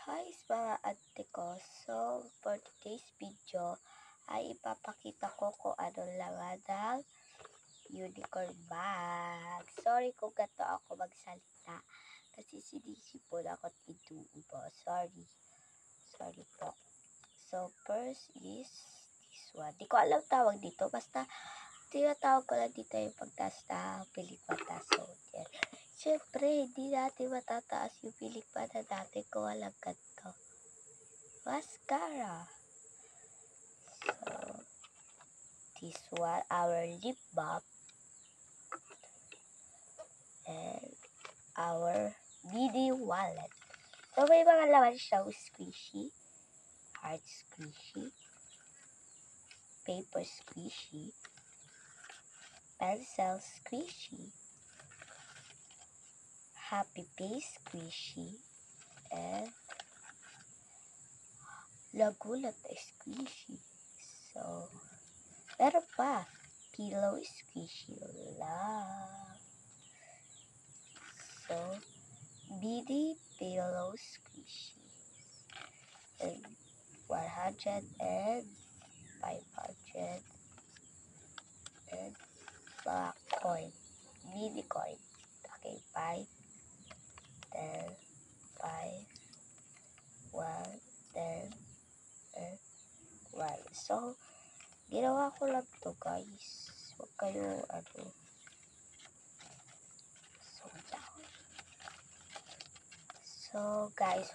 Hi mga ate ko. So, for today's video ay ipapakita ko kung anong laman ng unicorn bag. Sorry kung gato ako magsalita kasi sinisipon ako ituubo. Sorry po. So, first is this one. Di ko alam tawag dito. Basta, tinatawag ko lang dito yung pagtaas na pilikmata. So, yan. Siyempre, hindi natin matataas yung pilikmata natin kung walang ganito. Mascara. So, this one, our lip balm. And our mini wallet. So, may mga laman siyang squishy, heart squishy, paper squishy, pencil squishy, happy face squishy, and lagulat na squishy. So, meron pa, pillow squishy lang. So, mini pillow squishy. And 100 and 500 and mga coin. Mini coin. Okay, 5, 10, 5, 1, 10, and 1. So, ginawa ko lang to guys. Huwag kayo So, guys,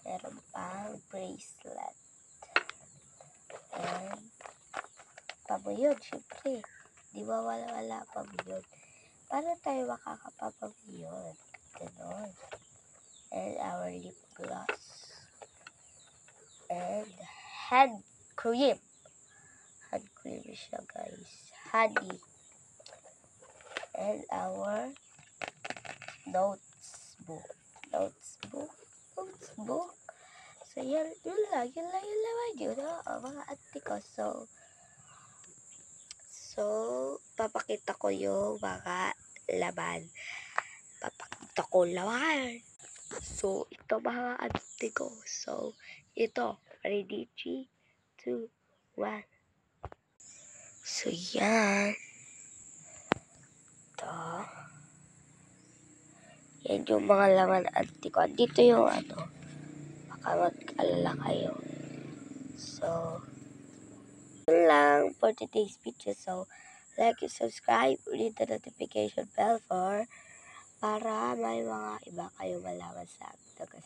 meron pang bracelet. And, pabuyod, syempre. Di ba wala pabuyod? Paano tayo makakapapabuyod? Ganon. And our lip gloss. And hand cream. Hand cream siya, guys. Honey. And our notebook. So, yun lang yun, mga ate ko. So, papakita ko yung mga laman. So, ito mga ate ko. So, ito. Ready? 3, 2, 1. So, yan. Ito. Yan yung mga laman ate ko. Dito yung baka mag-alala kayo. So, yun lang for today's video. So, like and subscribe. Read the notification bell para may mga iba kayo malaman sa akin.